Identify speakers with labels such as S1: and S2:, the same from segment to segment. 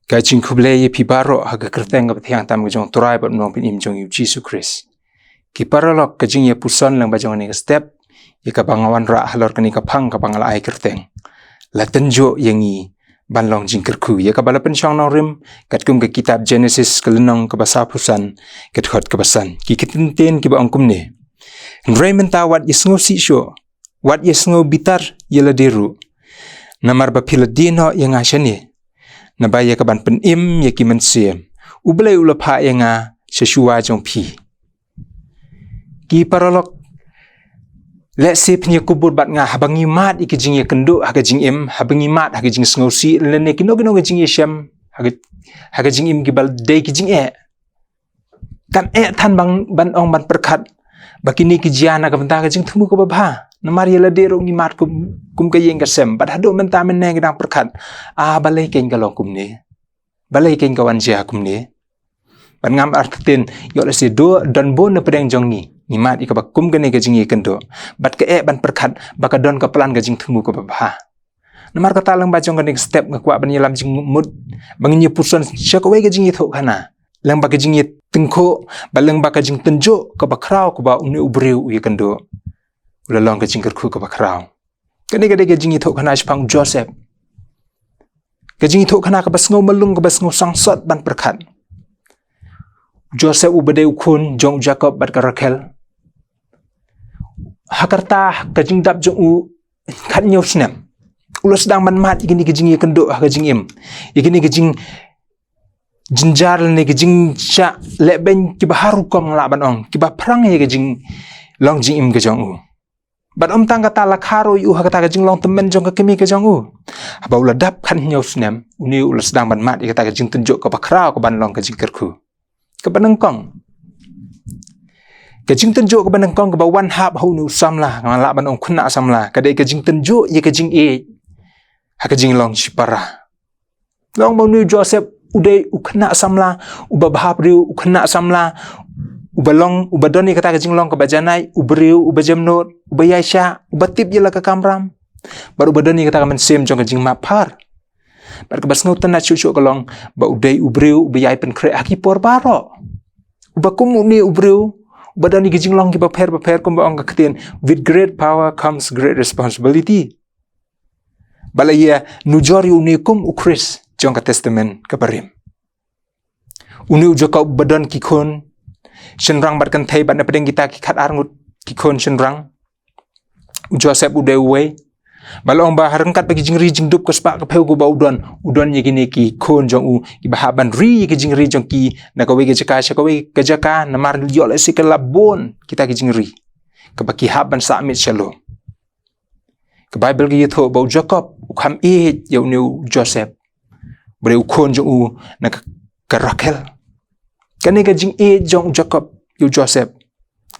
S1: Ka jing kuble ye pi baro haga kerteng ka thiang tam jong turai ba nong pin im jong yu Jesus Christ. Ki paralok ka jing ye puson lang ba jong ni step ye ka bangawan ra halor ka ni ka phang ka bangala ai kerteng. La tenjo yengi ban long jing kerku ye ka bala pen chong nong rim kat kum ka kitab Genesis ka lenong ka basa pusan kat khot ka basan ki kitin ten ki ba angkum ne. Raymond tawat yesngo si sho wat yesngo bitar yela deru. Namar ba pila dino yang ashani. Nabaya ka ban pen im ye ki mensiem. Ublay ulapha nga sesua jong pi. Ki paralok let se pnya kubur bat nga habangi mat iki jing ye kendo haga jing im habangi mat haga jing sngosi lene kino kino ga jing ye syam haga jing im gibal day ki jing e. Kan tan bang ban ong ban perkat bakini ki jiana ka banta ka jing thumu ko babha. Namar yela dero ngi mat kum ka yeng ka sem bat hado men ta men ne gidang perkat balai ken ka long kum ne balai ken ka wan jia kum ne ban ngam artin yo le se do don bon na pedeng jong ni mat i ka ba kum ka ne ka jing ye kendo bat ka ban perkat ba ka don ka plan ka jing thumu ko ba namar ka talang ba jong ka ne step ka kwa ban yelam jing mud bang ni puson sha ka we ka jing ye tho kana lang ba ka jing ye tengko ba lang ba ka jing tenjo ka ba kraw ko ba uni ubreu ye kendo ula long ka jing kerku ka ba kraw kani ka de ka jing ye tho kana spang Joseph ka jing ye tho kana ka ba sngo malung ka ba sngo sangsot ban perkat Joseph ubade ukun jong Jacob bat ka Rachel hakarta ka jing dap jong u khat nyaw snem ulos dang man mat igini ka jing ye kendo ka jing im igini ka jing jinjar ne ka jing cha le ben ki ba haru kom la ban ong ki ba prang ye ka jing long jing im ka jong u bat tang kata la kharo yu hakata ka jing long temen jong ka kemi ka jong u ba ula dap khan nyaw snem uni ulos dang man mat ikata ka jing tunjuk ka ba kraw ka ban long ka jing kerku ka banang kong ka jing tunjuk ka banang kong ka ba one half ho nu samla ka la ban ong khuna samla ka de ka jing tunjuk ye ka jing e ha ka jing long shipara long ba nu Joseph uday ukhna samla uba bahap riu ukhna samla ubalong ubadoni kata ka jing long ka bajanai ubriu ubajamnot ubayaisha ubatip yela ka kamram baru ubadoni kata ka mensem jong ka jing mapar bar ka basngo tan na chuchu ka long ba uday ubriu ubayai pen kre aki por baro ubakum ni ubriu ubadoni ka jing long ki ba pher kum ba ong ka ktin with great power comes great responsibility balaya nujori unikum ukris jong ka testament ka parim uni ujaka ubadon ki khon shenrang bat kan thai bat na pedeng kita ki khat arngut ki khon shenrang Joseph uday we balong ba harangkat bagi jingri jingdup ko spa ka pheu go ba udon ye gini ki khon jong u ki ba ban ri ki jingri jong ki na ka we ge jaka sha ka we ka jaka na mar yo le sikal labon kita ki jingri ka ba ki haban sa mit shalo ka bible gi tho ba Jacob kham e yo new Joseph bre khon jong u na ka Rachel kani ka jing e jong Jacob yu Joseph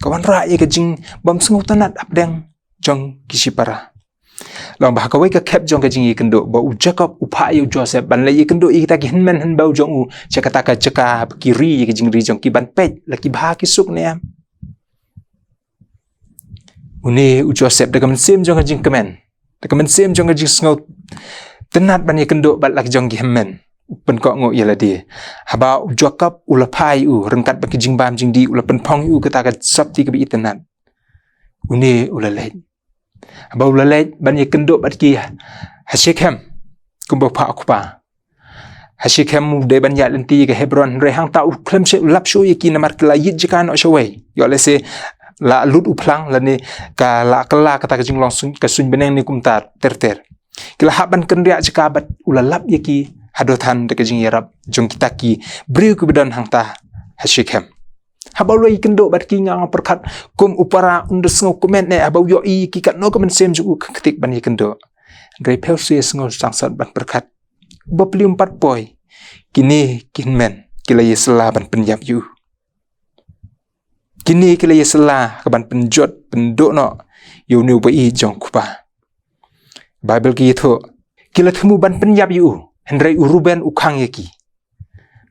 S1: kawan ra ye ka jing bam sngu tanat apdeng jong kisipara long ba ka we ka kep jong ka jing ye kendo ba u Jacob u pha yu Joseph ban le ye kendo i ta ki hinmen han ba jong u chakata ka chaka kiri ye ka jing ri jong ki ban pet la ki bha ki suk ne am uni u Joseph da ka men sem jong ka jing kemen da ka men sem jong ka jing sngu tanat ban ye kendo bat la jong ki hinmen pen ko ngo yela di haba Jacob ula phai u rengkat baki jing bam jing di ula pen phong u kata ka sabti ka bi itenat uni ula le haba ula le ban ye kendo bat ki Hashikem kumba pha ku pa Hashikem de ban ya lenti ka Hebron re hang ta u klem se lap shu ye ki na mar kla yit jikan o shawai yo le se la lut u plang la ni ka la kala kata ka jing long sun ka sun beneng ni kumtar ter kila haban kendria jikabat ula lap ye ki hadotan de jing yarab jong kita ki briu ku bedan hangta Hashikem habau loi kendo bat ki ngang perkat kum upara unde sngo komen ne habau yo i ki kat no komen sem ju ketik ban ye kendo re peu se sngo sangsat ban perkat ba pli 4 poi kini kinmen kila yesla ban penyap yu kini kila yesla ka ban penjot pendok no yo nu ba i jong kupa bible ki tho kila thumu ban penyap yu Henry Uruben ukang yeki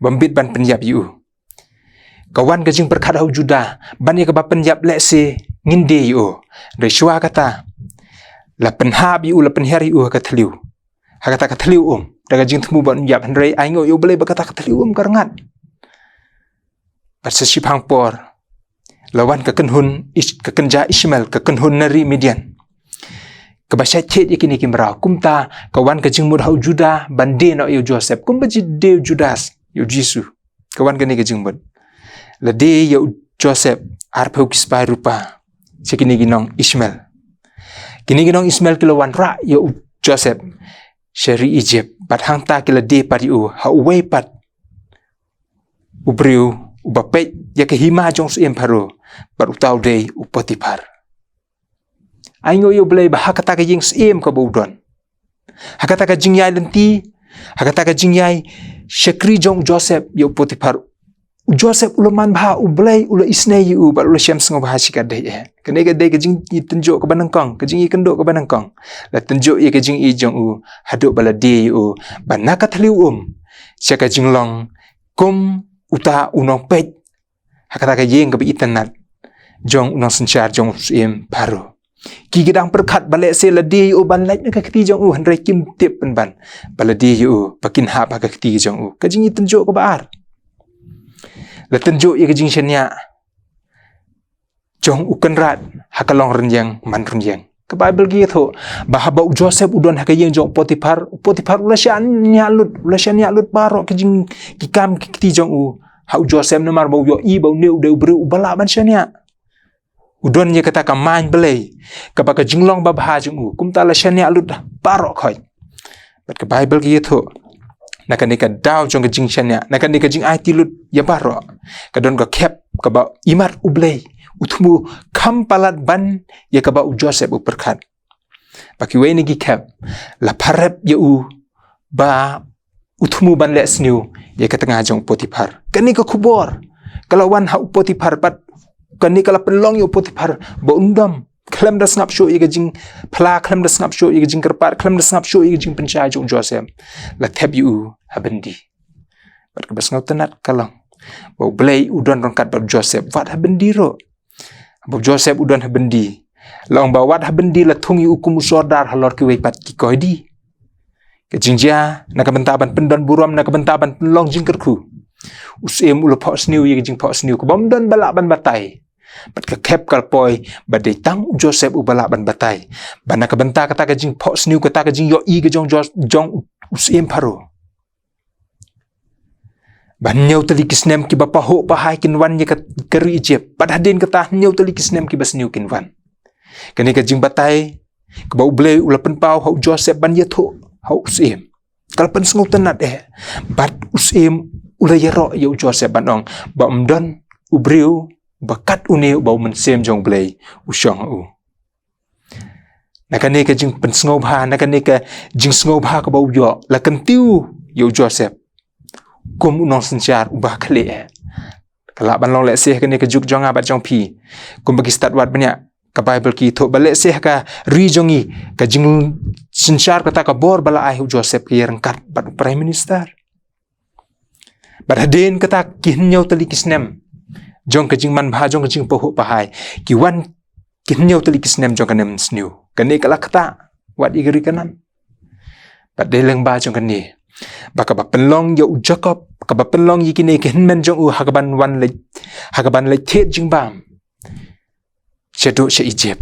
S1: bambit ban penyap yu kawan gajing perkat hau juda ban ye ka ba penyap le se nginde yu re shwa kata la penhab yu la penhari yu ka thliu ha kata ka thliu daga jing temu ban yap henrei aingo yo boleh berkata ketelium karangat pasal sipang por lawan kekenhun kekenja Ismail kekenhun nari Midian kebasya chet yakini kimrau kumta kawan kejing mud hau Juda bande no yo Joseph kumbaji de Judas yo Jisu kawan kene kejing mud la de yo Joseph arpau kispai rupa sekini ginong Ismail kini ginong Ismail kilawan ra yo Joseph syari Egypt pat hangta kila de pariu hauwei pat ubriu ubapet ya kehima jong su emparo pat utau de Potifar aingo yo boleh bahakata ka jing sim ka bodon hakata ka jing yai lenti hakata ka jing yai syakri jong Joseph yo Potifar Joseph ulaman bah ublay ula isne yu ba ula syam sengo bah sikad deh kene ga deh ka jing i tenjo ka banangkong ka jing i kendo ka banangkong la tenjo ye ka jing i jong u haduk bala de yu banaka thliu sya ka jing long kum uta unong pet hakata ka yeng ka bi itanat jong unong senchar jong sim paro ki gedang perkat balik se la de yu ban lait ka kti jong u hanre kim tip ban bala de yu pakin ha ba ka kti jong u ka jing i tenjo ka baar la tenjo ye ka jing shania jong ukan rat hakalong renjang man renjang ke Bible gi tho bahaba Joseph udon hakayeng jong Potifar ula syan nya lut baro ke jing ki kam ki ti jong u hau Joseph namar bau yo i bau neu de bru bala ban shania udon ye kata ka man belai ka ba ka jinglong ba bha jong u kum ta la shania lut baro khoi but ke Bible gi tho nakanika daw jong ka jing shania nakanika jing ai ti lut ya baro kadon ka kep ka ba imat ublei utmu kam palat ban ya ka ba Joseph uperkat baki we ni gi kep la parep ya u ba utmu ban le sniu ya ka tengah jong Potifar kani ka kubor kalau wan ha Potifar pat kani kala penlong yo Potifar ba undam klem da snap show ye ka jing pla klem da snap show ye ka jing kerpar klem da snap show ye ka jing pencha jong Joseph la tab yu habendi bat ka bas ngau tenat kalong ba blai udon rongkat ba Joseph wat habendi ro ba Joseph udon habendi long ba wat habendi la thungi ukum usordar halor ki wei pat ki koidi ke jingja na ka bentaban pendon buram na ka bentaban penlong jingkerku usem ulo pho sniu ye ka jing pho sniu ko bom don bala ban batai bat ka kep kal poi ba de tang Joseph ubala ban batai bana ka benta kata ka jing pho sniu kata ka jing yo i ka jong usem paro ban nyau tali kisnem ki bapa ho pahai kinwan ye ka keri Egypt pat hadin kata nyau tali kisnem ki basniu kinwan kani ka jing batai ka bau ble ula pen pau hau Joseph ban ye tho hau usem kal pen sngu tenat bat usem ula ye ro ye Joseph banong ba umdon ubriu bakat une bau mensem jong blai usyong u nakane ka jing pen sngo bha nakane ka jing sngo bha ka bau yo la kan tiu yo Joseph kum unong senchar ubah khle kala ban long le seh kane ka juk jong abat jong pi kum bagi start wat banyak ka Bible ki tho bale seh ka ri jongi ka jing senchar kata ka bor bala ai Joseph ki rengkat bat prime minister badadin kata kin nyau tali kisnem jong ka jing man bha jong ka jing poho pahai ki wan kin nyau tali kisnem jong ka nem sniu kane kala kata wat igri kanan badeleng ba jong kane baka ba penlong yo Jacob ka ba penlong yikine kin men jong u hagaban wan le thet jing bam chedo che Egypt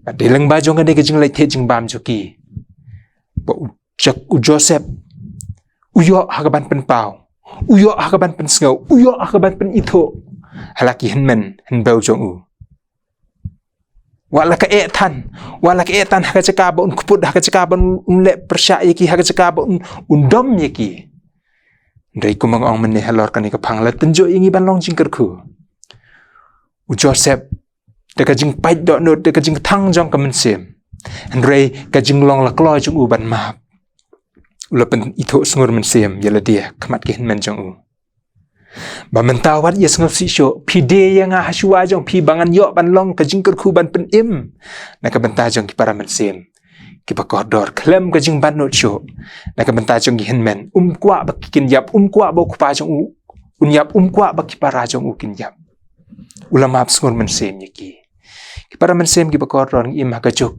S1: badeleng ba jong kane ka jing le thet jing bam joki ba Joseph uyo hagaban pen pau uyo hagaban pen sngau uyo hagaban pen itho halaki hinmen hinbau jong u wala ka etan haka caka ba un kuput haka caka ba un le persya yaki haka caka ba un dom yaki ndai ku mang ong men halor kan ka phangla tenjo ingi ban long jingkerku u Joseph de ka jing pai do no de ka jing thang jong ka men sem ndai ka jing long la kloi jong u ban ma ula pen itho sngur men sem yala dia khamat ki hinmen jong u ba mentawat yes ngau si sho pi de yang a hashua jong pi bangan yo ban long ka jing kerku ban pen im na ka benta jong ki para men sem ki pa kodor klem ka jing ban no sho na ka benta jong ki hinmen kwa ba kin yap kwa ba ku pa jong un yap kwa ba ki para jong u kin yap ulama sngur men sem yaki ki para men sem ki pa kodor im ha ka juk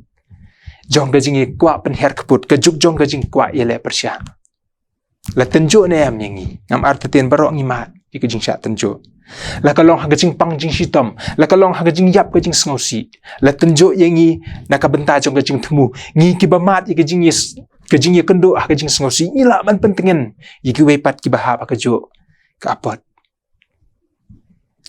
S1: jong ka jing kwa pen her kaput ka juk jong ka jing kwa yele persya La tenjo ne am yangi ngam arta ten barok ngi mat ika jing sha tenjo la kalong haga jing pang jing shitom la kalong haga jing yap ka jing sngosi la tenjo yangi naka benta jong ka jing temu ngi ki ba mat ika jing yes ka jing ye kendo haga jing sngosi ila ban pentengen yiki we pat ki ba ha ka jo ka apot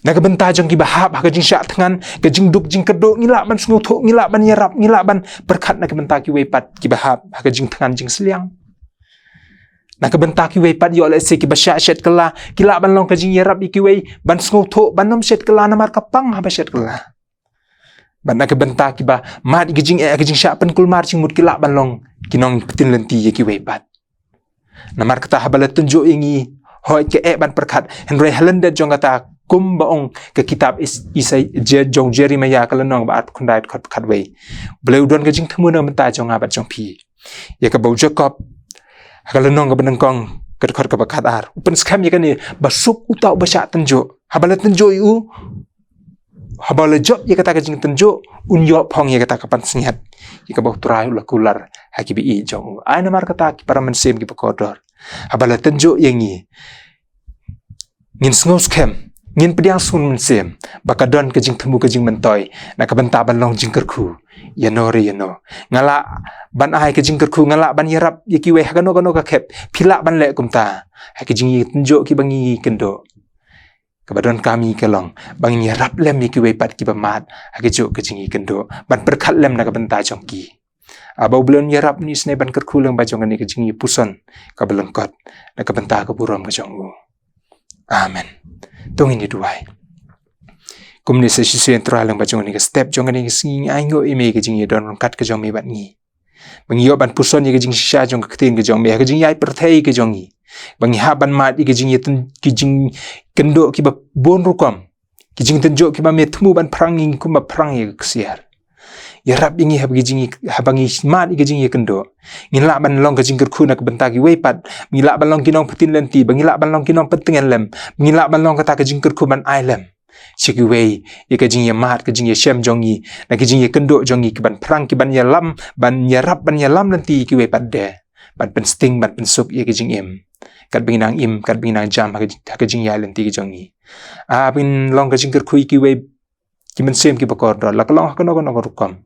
S1: naka benta jong ki ba ha ka jing sha tangan ka jing duk jing kedo ngila ban sngo tho ngila ban yarap ngila ban perkat naka benta ki we pat ki ba ha ka jing tangan jing seliang naka benta ki we pat yo le se ki ba sha shet kala kila ban long ka jing yarap ki we ban sngo tho ban nom shet kala namar kapang ha ba shet kala ban naka benta ki ba mat ki jing ka jing sha pen kul mar jing mut kila ban long kinong tin lenti ki we pat namar kata ha bala tunjuk ingi hoi ke ban perkat Henry Helander jong kata kum baong ke kitab isai jong Jeremiah kalanong ba at kundai khat khat we bleu don ka jing thmu na menta jong abat jong pi ya ka bau Jacob kalanong ka benang kong kat khat ka bakat ar upen skam ya kani basuk utau basha tenjo habala tenjo yu habala job ya kata ka jing tenjo unyo phong ya kata kapan sengat ya ka bau turai ula kular hakibi i jong ai namar kata ki para mensem ki pakodor habala tenjo yangi ngin sngo skam ngin pediang sun mensem bakadon ke jing temu ke jing mentoy na ka benta ban long jing kerku ya no re ya no ngala ban ai ke jing kerku ngala ban yarap yaki we hagano gano ka khep phila ban le kumta ha ke jing yi tenjo ki bangi kendo kabadon kami kelong bangi yarap lem yaki we pat ki bamat ha ke jo ke jing yi kendo ban perkhat lem na ka benta jongki abau belon yarap ni sne ban kerku leng ba jong ni ke jing yi puson ka belengkot na ka benta ka burom ka jong amen tong ini duai kumni se shi sentral lang ba jong ni ka step jong ni sing ai ngo ime ke jing ye don kat ke jong me bat ni bang yo ban puson ye ke jing sha jong ka tin ke jong me ke jing yai perthei ke jong ni bang ha ban mat ke jing ye ten ke jing kendo ki ba bon rukom ki jing ten jo ki ba me thmu ban prang ing kum ba prang ye ke siar ya rap ingi habagi jingi habangi mat ige jingi kendo ngila ban long ka jingker khuna ka bentagi we pat ngila ban long kinong patin lenti bangila ban long kinong patengen lem ngila ban long ka jingker khu ban ai lem chiki we ige jingi mat ka jingi shem jongi na ki jingi kendo jongi ki ban prang ki ban ya lam ban ya rap ban ya lam lenti ki we pat de ban pen sting ban pen suk ige jing im kat binang im kat binang jam ka jingi ya lenti ki jongi a bin long ka jingker khu ki we ki men sem ki bakor do la kalong ka no rukam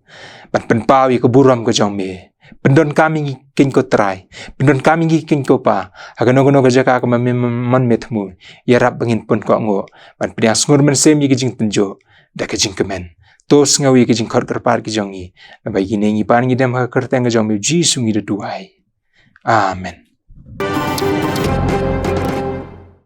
S1: ban pen pawi ko buram ko jong me pendon kami king ko try pendon kami king ko pa aga no ka jaka ka man methmu ya rap bangin pun ko ngo ban pediang sngur men sem yi jing tenjo da ka jing kemen tos ngawi ki jing khor par ki jongi na bai gi nengi pan ngi dem ha kerteng ga jong me ji sungi de duai amen